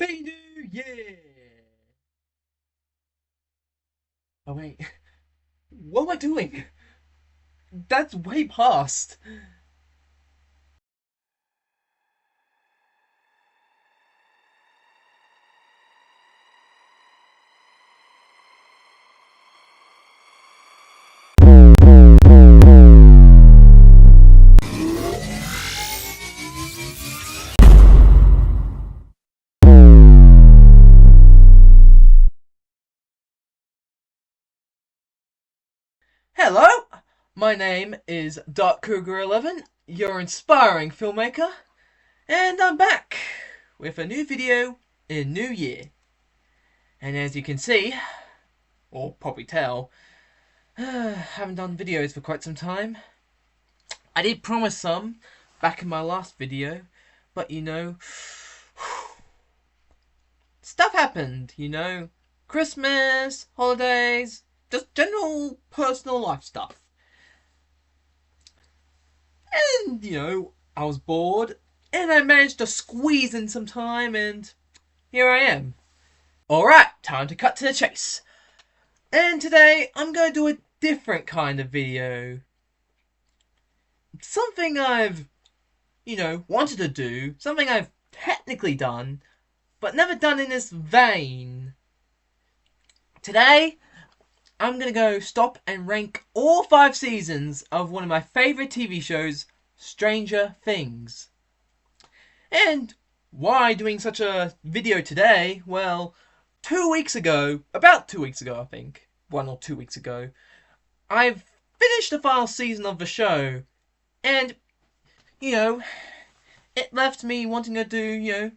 Happy New Year! Oh wait, what am I doing? That's way past. Hello, my name is Kuuga 11, your inspiring filmmaker, and I'm back with a new video in New Year. And as you can see, or probably tell, haven't done videos for quite some time. I did promise some back in my last video, but stuff happened, Christmas, holidays, just general personal life stuff. And, I was bored, and I managed to squeeze in some time, and here I am. Alright, time to cut to the chase. And today, I'm going to do a different kind of video. Something I've, wanted to do, something I've technically done, but never done in this vein. Today, I'm gonna go stop and rank all 5 seasons of one of my favourite TV shows, Stranger Things. And why doing such a video today? Well, about 2 weeks ago I think, 1 or 2 weeks ago, I've finished the final season of the show. And, it left me wanting to do,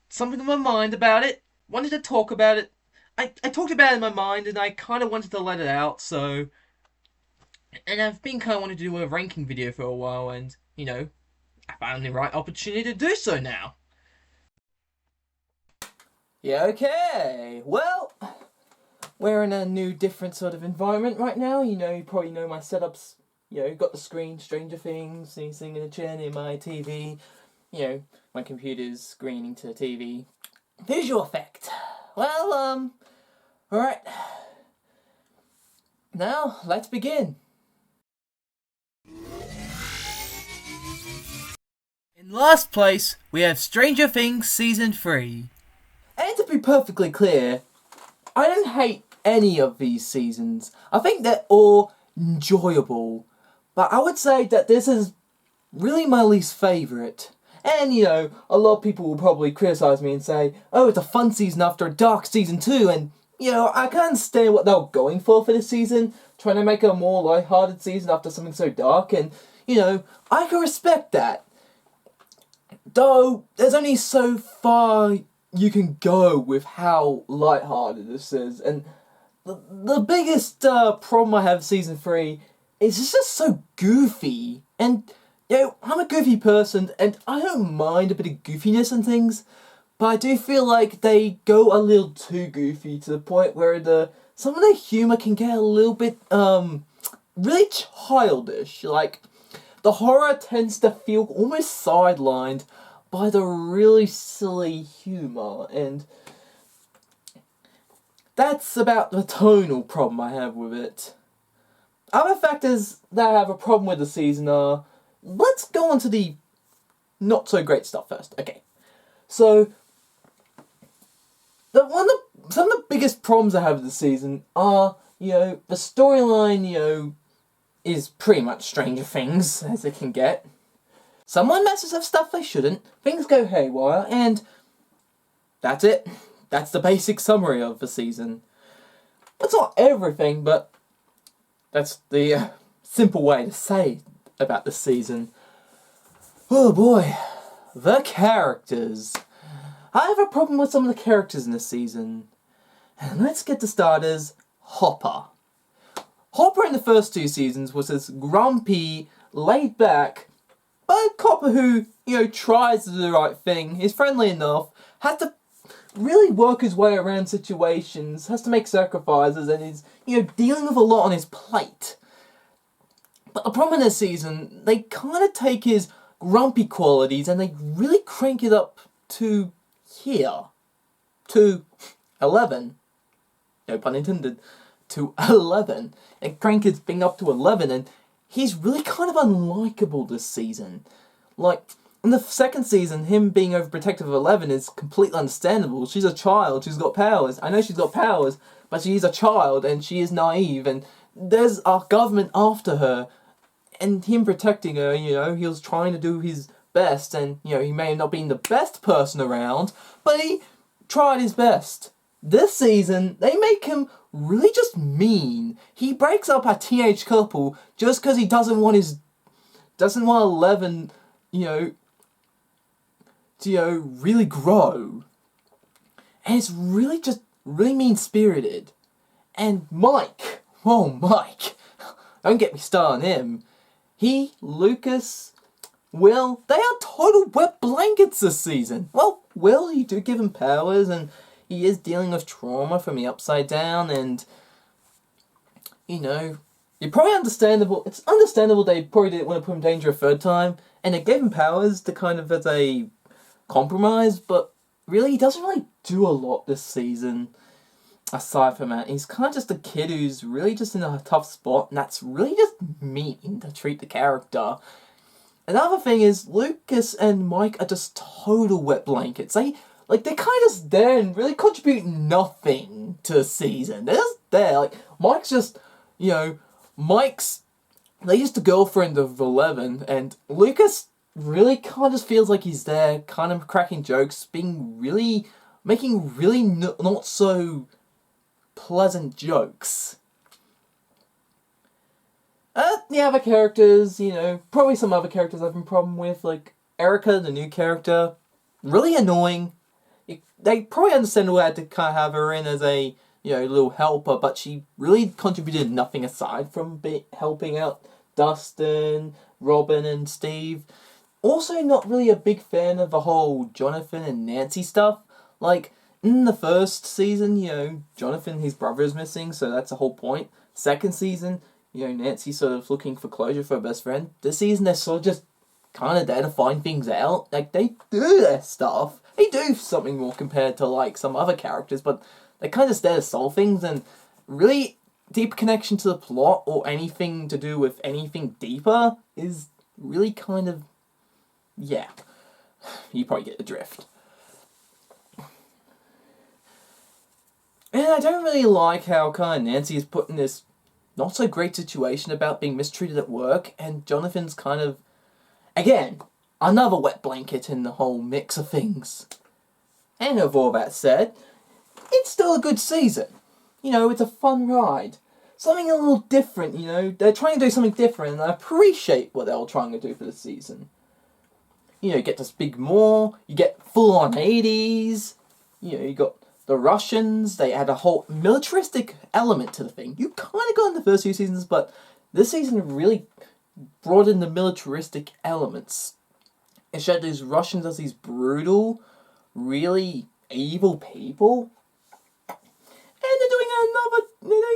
something in my mind about it. Wanted to talk about it. I talked about it in my mind and I kind of wanted to let it out, so... And I've been kind of wanting to do a ranking video for a while and, I found the right opportunity to do so now. Yeah, okay. Well, we're in a new, different sort of environment right now. You probably know my setups. Got the screen, Stranger Things, sitting in a chair near my TV. My computer's screening to the TV. Visual effect. Well, alright. Now, let's begin. In last place, we have Stranger Things Season 3. And to be perfectly clear, I don't hate any of these seasons. I think they're all enjoyable. But I would say that this is really my least favourite. And, a lot of people will probably criticise me and say, oh, it's a fun season after a dark season 2, and, I can understand what they're going for this season, trying to make a more light-hearted season after something so dark, and, I can respect that. Though, there's only so far you can go with how light-hearted this is, and the biggest problem I have with Season 3 is it's just so goofy, and... I'm a goofy person, and I don't mind a bit of goofiness and things, but I do feel like they go a little too goofy to the point where some of the humour can get a little bit, really childish. Like, the horror tends to feel almost sidelined by the really silly humour, and that's about the tonal problem I have with it. Other factors that I have a problem with the season are... Let's go on to the not so great stuff first. Okay, so some of the biggest problems I have with the season are, the storyline, is pretty much Stranger Things as it can get. Someone messes up stuff they shouldn't, things go haywire, and that's it. That's the basic summary of the season. That's not everything, but that's the simple way to say about this season. Oh boy, the characters. I have a problem with some of the characters in this season. And let's get to starters, Hopper. Hopper in the first 2 seasons was this grumpy, laid back, but copper who, tries to do the right thing, is friendly enough, has to really work his way around situations, has to make sacrifices, and is, dealing with a lot on his plate. But the problem in this season, they kind of take his grumpy qualities and they really crank it up to here. to 11. No pun intended. To 11. And Crank is being up to 11, and he's really kind of unlikable this season. Like, in the second season, him being overprotective of 11 is completely understandable. She's a child, she's got powers. I know she's got powers, but she is a child, and she is naive, and there's a government after her. And him protecting her, he was trying to do his best, and, he may have not been the best person around, but he tried his best. This season, they make him really just mean. He breaks up a teenage couple just because he doesn't want 11, to, really grow. And it's really just, really mean-spirited. And Mike, don't get me started on him. Lucas, Will, they are total wet blankets this season. Well, Will, you do give him powers, and he is dealing with trauma from the Upside Down, and, you're probably understandable. It's understandable they probably didn't want to put him in danger a third time, and they gave him powers to kind of as a compromise, but really, he doesn't really do a lot this season. Aside from that, he's kind of just a kid who's really just in a tough spot, and that's really just mean to treat the character. Another thing is, Lucas and Mike are just total wet blankets. They're kind of just there and really contribute nothing to the season. They're just there. Like, Mike's just, Mike's just the girlfriend of 11, and Lucas really kind of just feels like he's there, kind of cracking jokes, making really not so pleasant jokes. The other characters, probably some other characters I've been problem with, like Erica, the new character, really annoying. They probably understand why I had to kind of have her in as a, little helper, but she really contributed nothing aside from helping out Dustin, Robin, and Steve. Also, not really a big fan of the whole Jonathan and Nancy stuff. Like, in the first season, Jonathan, his brother, is missing, so that's the whole point. Second season, Nancy's sort of looking for closure for her best friend. This season, they're sort of just kind of there to find things out. Like, they do their stuff. They do something more compared to, like, some other characters, but they're kind of just there to solve things, and really deep connection to the plot or anything to do with anything deeper is really kind of, yeah. You probably get the drift. And I don't really like how kind of Nancy is put in this not so great situation about being mistreated at work, and Jonathan's kind of, again, another wet blanket in the whole mix of things. And with all that said, it's still a good season. It's a fun ride. Something a little different, They're trying to do something different, and I appreciate what they're all trying to do for the season. You get to speak more, you get full-on 80s, you got the Russians, they had a whole militaristic element to the thing. You kind of got in the first few seasons, but this season really brought in the militaristic elements. It showed these Russians as these brutal, really evil people. And they're doing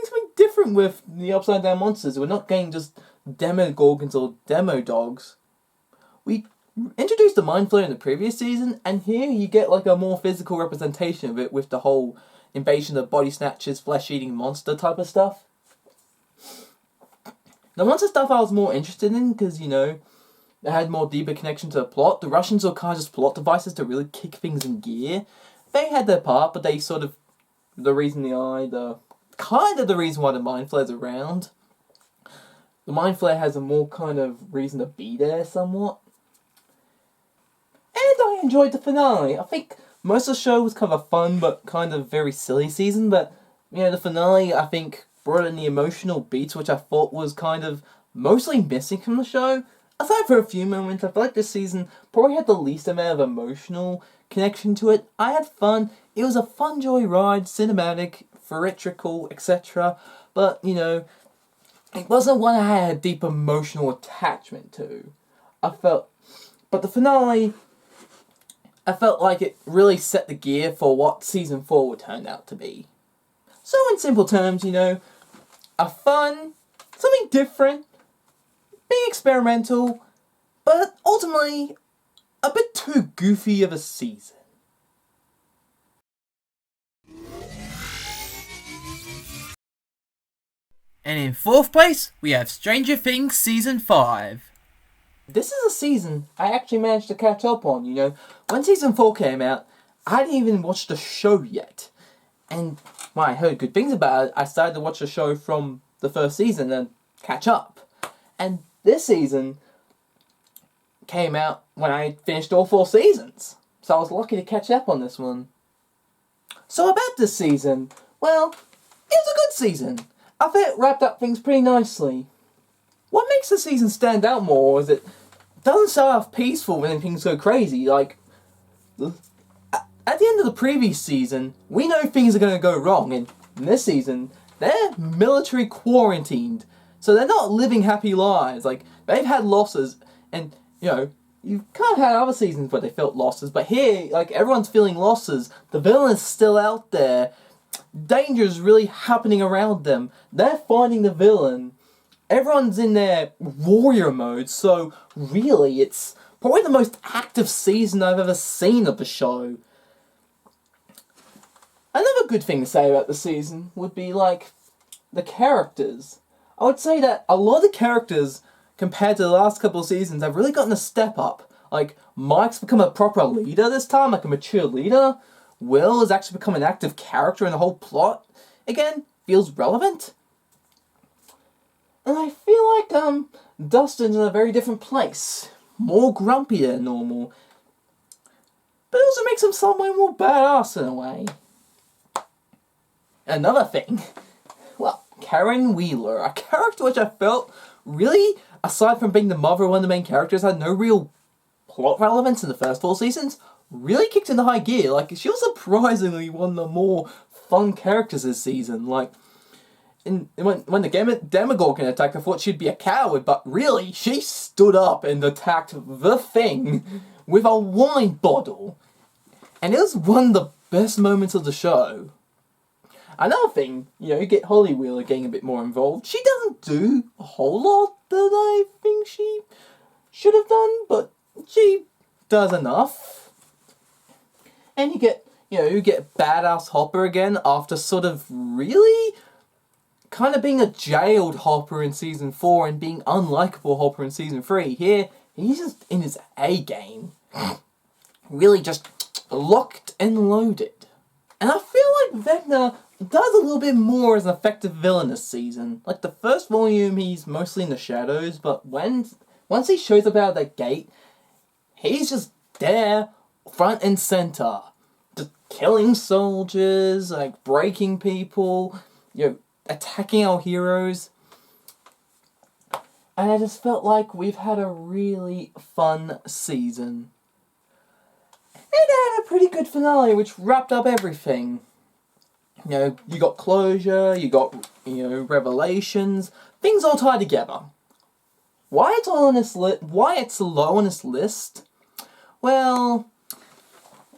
something different with the Upside Down monsters. We're not getting just Demogorgons or Demodogs. We introduced the Mind Flayer in the previous season, and here you get like a more physical representation of it with the whole invasion of body snatchers, flesh-eating monster type of stuff. The monster stuff I was more interested in because, they had more deeper connection to the plot. The Russians were kind of just plot devices to really kick things in gear. They had their part, but they sort of, the reason why the Mind Flayer's around. The Mind Flayer has a more kind of reason to be there somewhat. And I enjoyed the finale. I think most of the show was kind of a fun but kind of very silly season, but, the finale, I think, brought in the emotional beats, which I thought was kind of mostly missing from the show. Aside from a few moments, I feel like this season probably had the least amount of emotional connection to it. I had fun. It was a fun joy ride, cinematic, theatrical, etc. But, it wasn't one I had a deep emotional attachment to. But the finale, I felt like it really set the gear for what Season 4 would turn out to be. So in simple terms, a fun, something different, being experimental, but ultimately a bit too goofy of a season. And in 4th place, we have Stranger Things Season 5. This is a season I actually managed to catch up on, you know. When Season 4 came out, I hadn't even watched the show yet. And when I heard good things about it, I started to watch the show from the first season and catch up. And this season came out when I finished all 4 seasons. So I was lucky to catch up on this one. So about this season, well, it was a good season. I think it wrapped up things pretty nicely. What makes the season stand out more is it doesn't start off peaceful when things go crazy. Like, at the end of the previous season, we know things are going to go wrong, and in this season, they're military quarantined. So they're not living happy lives. Like, they've had losses, and, you know, you've kind of had other seasons where they felt losses, but here, like, everyone's feeling losses. The villain is still out there. Danger is really happening around them. They're finding the villain. Everyone's in their warrior mode, so really, it's probably the most active season I've ever seen of the show. Another good thing to say about the season would be, like, the characters. I would say that a lot of the characters, compared to the last couple of seasons, have really gotten a step up. Like, Mike's become a proper leader this time, like a mature leader. Will has actually become an active character in the whole plot. Again, feels relevant. And I feel like, Dustin's in a very different place. More grumpy than normal. But it also makes him somewhat more badass in a way. Another thing, well, Karen Wheeler, a character which I felt really, aside from being the mother of one of the main characters, had no real plot relevance in the first 4 seasons, really kicked into high gear. Like, she was surprisingly one of the more fun characters this season. Like, when the Demogorgon attacked, I thought she'd be a coward, but really, she stood up and attacked the Thing with a wine bottle. And it was one of the best moments of the show. Another thing, you know, you get Holly Wheeler getting a bit more involved. She doesn't do a whole lot that I think she should have done, but she does enough. And you get badass Hopper again after sort of really kind of being a jailed Hopper in Season 4 and being unlikable Hopper in Season 3. Here, he's just in his A-game. Really just locked and loaded. And I feel like Vecna does a little bit more as an effective villain this season. Like, the first volume, he's mostly in the shadows, but once he shows up out of that gate, he's just there, front and center. Just killing soldiers, like, breaking people, you know, attacking our heroes. And I just felt like we've had a really fun season. And it had a pretty good finale, which wrapped up everything. You know, you got closure, you got, you know, revelations. Things all tie together. Why it's low on this list? Well,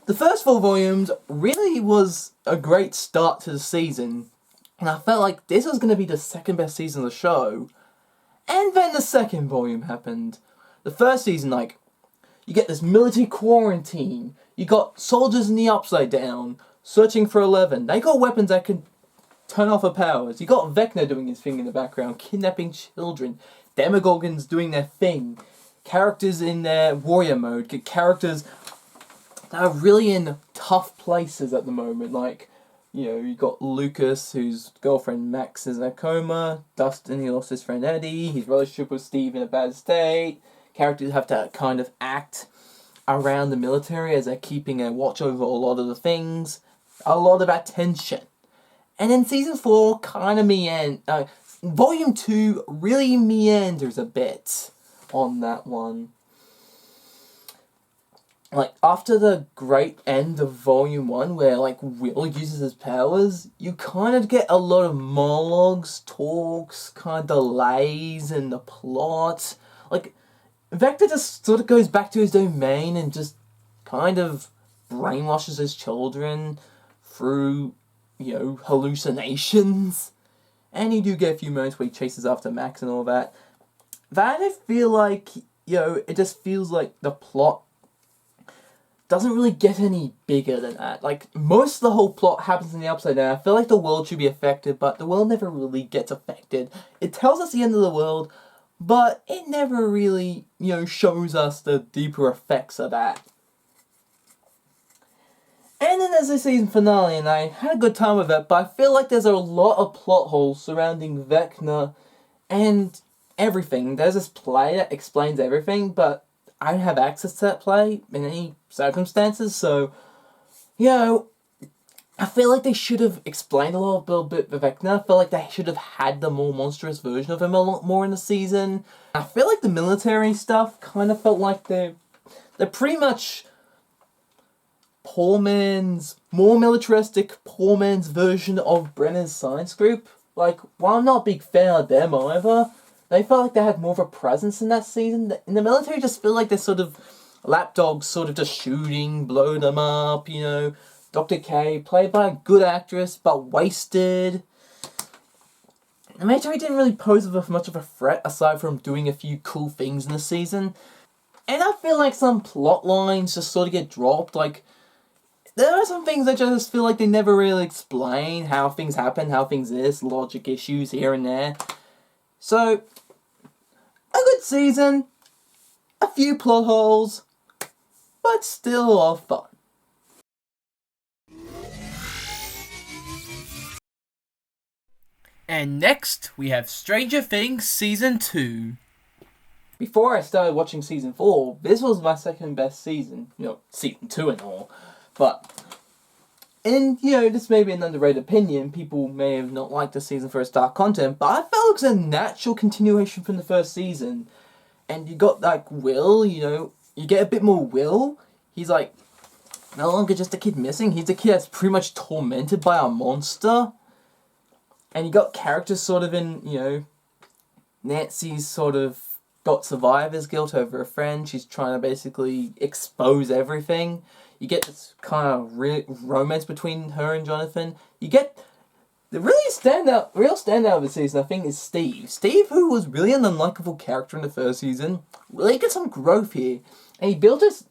the first 4 volumes really was a great start to the season. And I felt like this was going to be the second best season of the show. And then the second volume happened. The first season, like, you get this military quarantine. You got soldiers in the Upside Down searching for 11. They got weapons that can turn off her powers. You got Vecna doing his thing in the background, kidnapping children. Demogorgons doing their thing. Characters in their warrior mode. Get characters that are really in tough places at the moment. Like, you know, you got Lucas, whose girlfriend Max is in a coma. Dustin, he lost his friend Eddie. His relationship with Steve in a bad state. Characters have to kind of act around the military as they're keeping a watch over a lot of the things. A lot of attention. And then Season 4 kind of Volume 2 really meanders a bit on that one. Like, after the great end of Volume 1, where, like, Will uses his powers, you kind of get a lot of monologues, talks, kind of delays in the plot. Like, Vector just sort of goes back to his domain and just kind of brainwashes his children through, you know, hallucinations. And you do get a few moments where he chases after Max and all that. That I feel like, you know, it just feels like the plot doesn't really get any bigger than that. Like, most of the whole plot happens in the Upside Down. I feel like the world should be affected, but the world never really gets affected. It tells us the end of the world, but it never really, shows us the deeper effects of that. And then there's the season finale, and I had a good time with it, but I feel like there's a lot of plot holes surrounding Vecna and everything. There's this play that explains everything, but I don't have access to that play in any circumstances, so, I feel like they should have explained a little bit with Vecna. I feel like they should have had the more monstrous version of him a lot more in the season. I feel like the military stuff kind of felt like they're pretty much more militaristic poor man's version of Brennan's science group. Like, while I'm not a big fan of them either, they felt like they had more of a presence in that season. In the military, just feel like they're sort of lapdogs, sort of just shooting, blow them up, Dr. K, played by a good actress, but wasted. The military didn't really pose with much of a threat, aside from doing a few cool things in the season. And I feel like some plot lines just sort of get dropped, like, there are some things I just feel like they never really explain how things happen, how things is, logic issues here and there. So, a good season, a few plot holes, but still a lot of fun. And next, we have Stranger Things Season 2. Before I started watching Season 4, this was my second best season. Season 2 and all. But, and, this may be an underrated opinion. People may have not liked the season for its dark content, but I felt it was a natural continuation from the first season. And you got, Will, you get a bit more Will. He's, no longer just a kid missing. He's a kid that's pretty much tormented by a monster. And you got characters sort of in, Nancy's sort of got survivor's guilt over a friend. She's trying to basically expose everything. You get this kind of romance between her and Jonathan. You get the real standout of the season, I think, is Steve. Steve, who was really an unlikable character in the first season, really gets some growth here. And he built his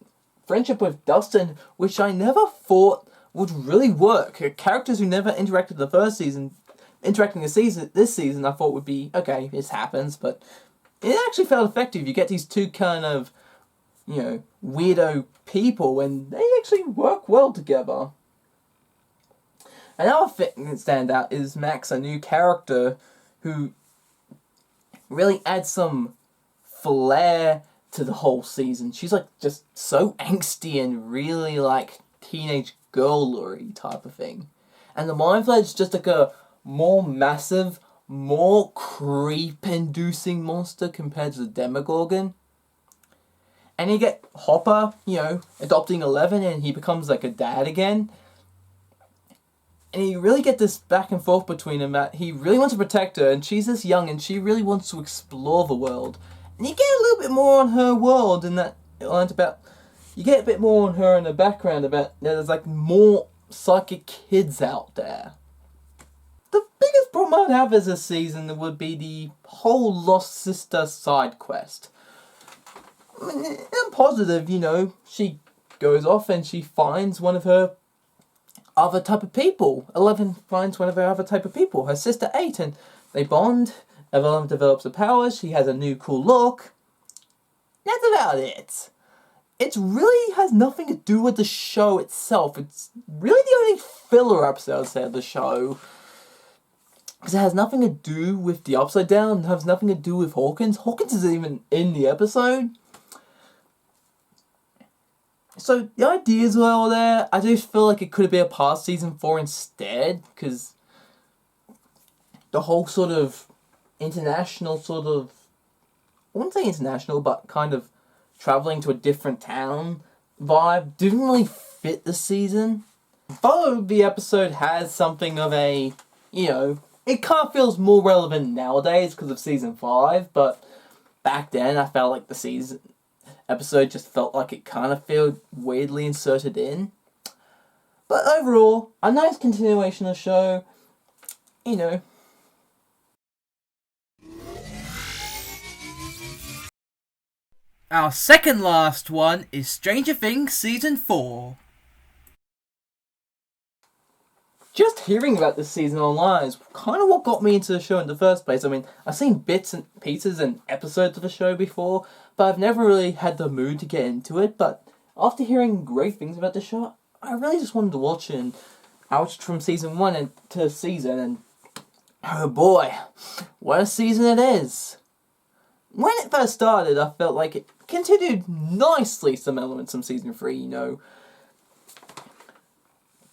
friendship with Dustin, which I never thought would really work. Characters who never interacted the first season, interacting this season, I thought would be, okay, this happens, but it actually felt effective. You get these two kind of, weirdo people, and they actually work well together. Another thing that stands out is Max, a new character who really adds some flair to the whole season. She's just so angsty and really teenage girl-lury type of thing. And the Mind Flaye's just a more massive, more creep-inducing monster compared to the Demogorgon. And you get Hopper, adopting Eleven, and he becomes a dad again. And you really get this back and forth between them that he really wants to protect her, and she's this young, and she really wants to explore the world. And you get a little bit more on her world in that you get a bit more on her in the background about there's more psychic kids out there. The biggest problem I'd have as a season would be the whole Lost Sister side quest. I'm positive, she goes off and she finds one of her other type of people. 11 finds one of her other type of people, her sister 8, and they bond. 11 develops her powers, she has a new cool look. That's about it. It really has nothing to do with the show itself. It's really the only filler episode, I'd say, of the show. Because it has nothing to do with the Upside Down, it has nothing to do with Hawkins. Hawkins isn't even in the episode. So, the ideas were all there. I just feel like it could have been a past season 4 instead, because the whole sort of international I wouldn't say international, but kind of traveling to a different town vibe didn't really fit the season. Though the episode has something of a, it kind of feels more relevant nowadays because of season 5, but back then I felt like the season episode just felt like it kind of felt weirdly inserted in. But overall, a nice continuation of the show, Our second last one is Stranger Things Season 4. Just hearing about this season online is kind of what got me into the show in the first place. I mean, I've seen bits and pieces and episodes of the show before, but I've never really had the mood to get into it. But after hearing great things about the show, I really just wanted to watch it. And I watched from season 1 into season, and oh boy, what a season it is! When it first started, I felt like it continued nicely some elements from season 3, you know.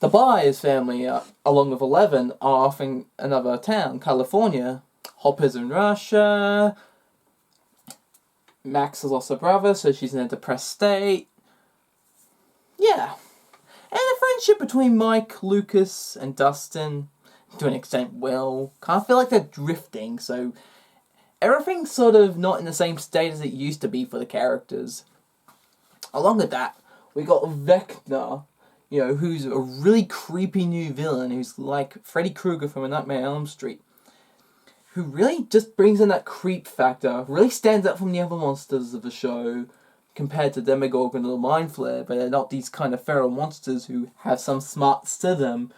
The Byers family, along with 11, are off in another town, California. Hopper's in Russia. Max has lost her brother, so she's in a depressed state. Yeah. And the friendship between Mike, Lucas, and Dustin, to an extent, Will, kind of feel like they're drifting, so everything's sort of not in the same state as it used to be for the characters. Along with that, we got Vecna, you know, who's a really creepy new villain, who's like Freddy Krueger from A Nightmare on Elm Street, who really just brings in that creep factor, really stands out from the other monsters of the show, compared to Demogorgon or Mind Flayer, but they're not these kind of feral monsters who have some smarts to them.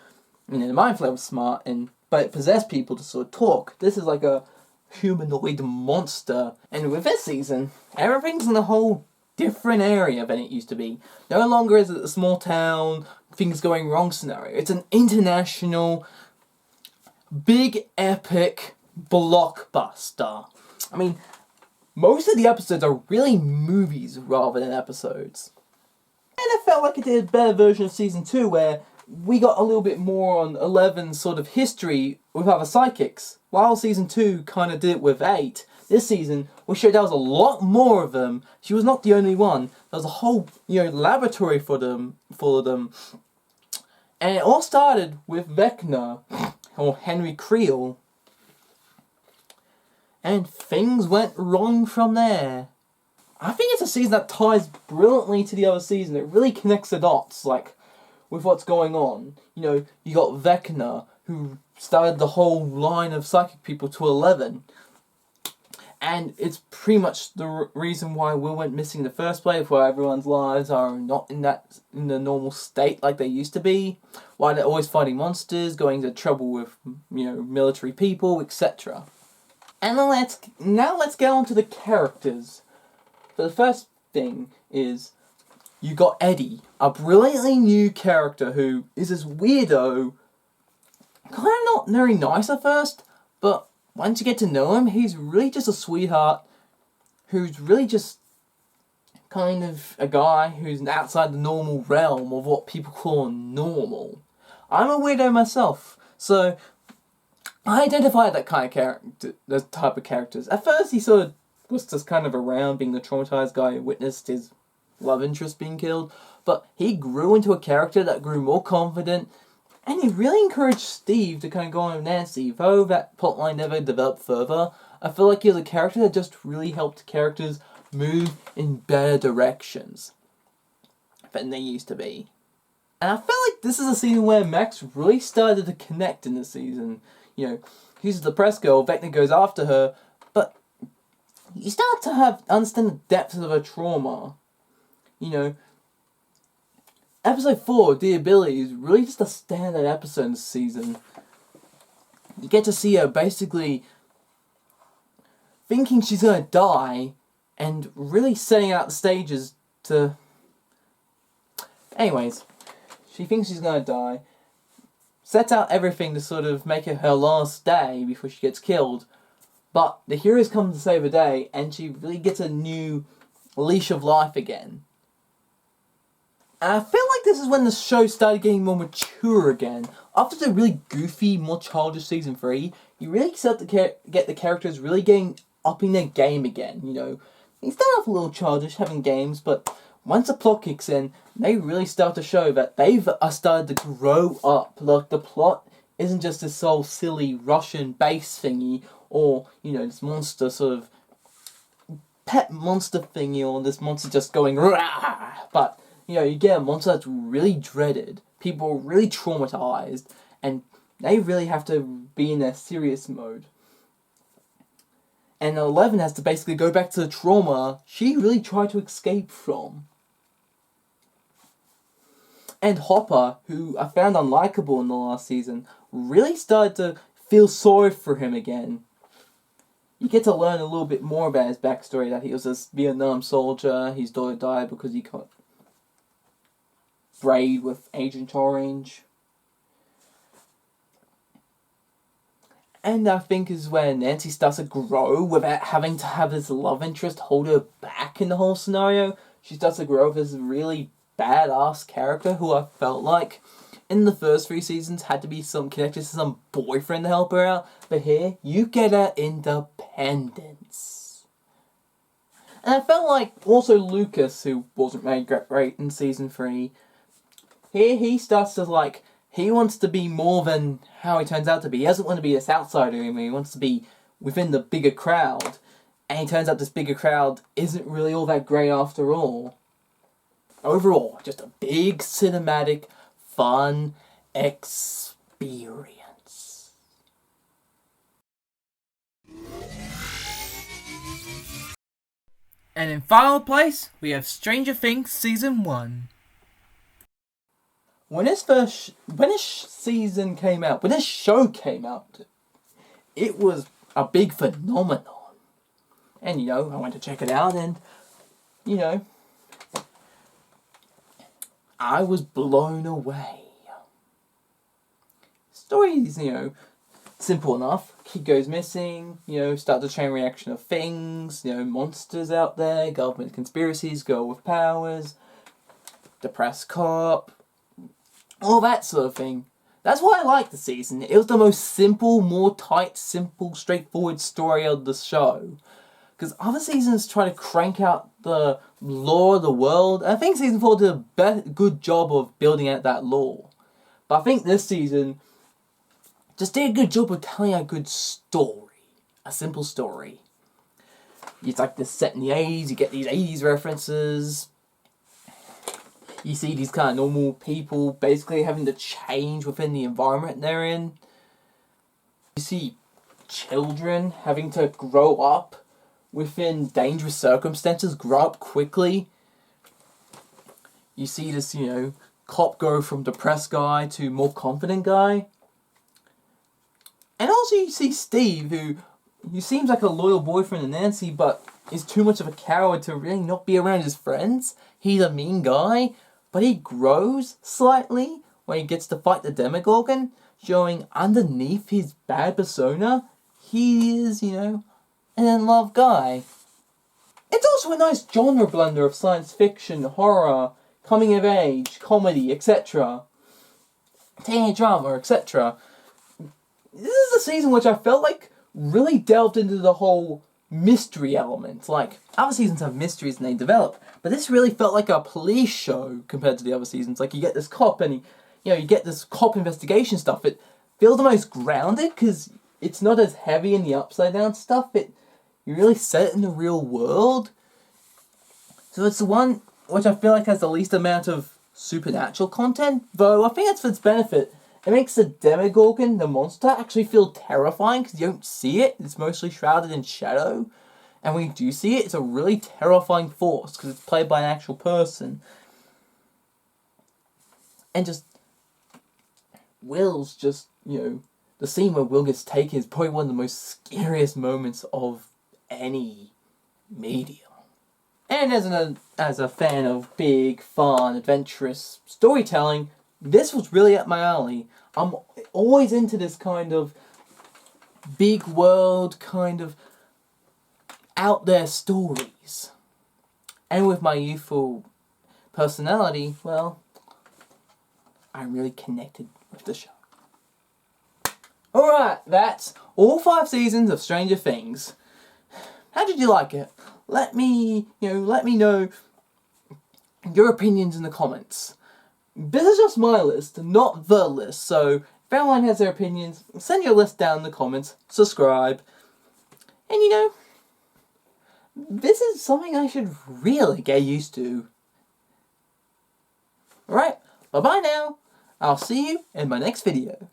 You know, the Mind Flayer was smart, but it possessed people to sort of talk. This is like a humanoid monster, and with this season, everything's in a whole different area than it used to be. No longer is it a small town, things going wrong scenario. It's an international, big, epic blockbuster. I mean, most of the episodes are really movies rather than episodes. And I felt like it did a better version of Season 2 where we got a little bit more on 11's sort of history with other psychics. While Season 2 kind of did it with 8, this season we showed there was a lot more of them. She was not the only one. There was a whole, laboratory full of them. And it all started with Vecna, or Henry Creel. And things went wrong from there. I think it's a season that ties brilliantly to the other season. It really connects the dots, like, with what's going on. You know, you got Vecna, who started the whole line of psychic people to 11. And it's pretty much the reason why Will went missing in the first place, why everyone's lives are not in the normal state like they used to be, why they're always fighting monsters, going into trouble with, military people, etc. And now let's get on to the characters. So the first thing is, you got Eddie, a brilliantly new character who is this weirdo, kind of not very nice at first, but once you get to know him, he's really just a sweetheart who's really just kind of a guy who's outside the normal realm of what people call normal. I'm a weirdo myself, so I identified that kind of character, those type of characters. At first, he sort of was just kind of around, being the traumatized guy who witnessed his love interest being killed, but he grew into a character that grew more confident, and he really encouraged Steve to kind of go on with Nancy. Though that plotline never developed further, I feel like he was a character that just really helped characters move in better directions than they used to be. And I feel like this is a season where Max really started to connect in this season. She's a depressed girl, Vecna goes after her, but you start to understand the depths of her trauma. Episode 4, Dear Billy, is really just a standout episode in this season. You get to see her basically thinking she's gonna die, and really setting out the stages to... Anyways, she thinks she's gonna die, sets out everything to sort of make it her last day before she gets killed, but the heroes come to save the day, and she really gets a new leash of life again. And I feel like this is when the show started getting more mature again. After the really goofy, more childish Season 3, you really start to get the characters really upping their game again, They start off a little childish, having games, but once the plot kicks in, they really start to show that they've started to grow up. Like, the plot isn't just this whole silly Russian base thingy, or, this monster sort of pet monster thingy, or this monster just going rah, but you get a monster that's really dreaded, people are really traumatized, and they really have to be in their serious mode. And 11 has to basically go back to the trauma she really tried to escape from. And Hopper, who I found unlikable in the last season, really started to feel sorry for him again. You get to learn a little bit more about his backstory, that he was a Vietnam soldier, his daughter died because he got sprayed with Agent Orange. And I think is when Nancy starts to grow without having to have this love interest hold her back in the whole scenario. She starts to grow as a really badass character who I felt like in the first 3 seasons had to be connected to some boyfriend to help her out. But here, you get her independence. And I felt like also Lucas, who wasn't made great in season 3, here he starts to like, he wants to be more than how he turns out to be. He doesn't want to be this outsider anymore. He wants to be within the bigger crowd. And it turns out this bigger crowd isn't really all that great after all. Overall, just a big cinematic, fun experience. And in final place, we have Stranger Things Season 1. When this show came out, it was a big phenomenon. And, I went to check it out and, I was blown away. Story's, simple enough. Kid goes missing, start the chain reaction of things, monsters out there, government conspiracies, girl with powers, depressed cop, all that sort of thing. That's why I liked the season. It was the most simple, more tight, simple, straightforward story of the show. Because other seasons try to crank out the lore of the world. And I think season 4 did a good job of building out that lore. But I think this season just did a good job of telling a good story. A simple story. It's like this set in the 80s, you get these 80s references. You see these kind of normal people basically having to change within the environment they're in. You see children having to grow up within dangerous circumstances, grow up quickly. You see this, cop go from depressed guy to more confident guy. And also you see Steve, who seems like a loyal boyfriend to Nancy, but is too much of a coward to really not be around his friends. He's a mean guy, but he grows slightly when he gets to fight the Demogorgon, showing underneath his bad persona, he is, an in-love guy. It's also a nice genre blender of science fiction, horror, coming of age, comedy, etc. Teenage drama, etc. This is a season which I felt like really delved into the whole mystery element. Like, other seasons have mysteries and they develop, but this really felt like a police show compared to the other seasons. Like, you get this cop and you get this cop investigation stuff. It feels the most grounded because it's not as heavy in the upside down stuff. You really set it in the real world. So it's the one which I feel like has the least amount of supernatural content, though I think that's for its benefit. It makes the Demogorgon, the monster, actually feel terrifying because you don't see it. It's mostly shrouded in shadow. And when you do see it, it's a really terrifying force because it's played by an actual person. And Will's the scene where Will gets taken is probably one of the most scariest moments of any medium. And as a fan of big, fun, adventurous storytelling, this was really up my alley. I'm always into this kind of big world, kind of out there stories. And with my youthful personality, well, I really connected with the show. Alright, that's all 5 seasons of Stranger Things. How did you like it? Let me know your opinions in the comments. This is just my list, not the list, so if anyone has their opinions, send your list down in the comments, subscribe, and this is something I should really get used to. Alright, bye bye now. I'll see you in my next video.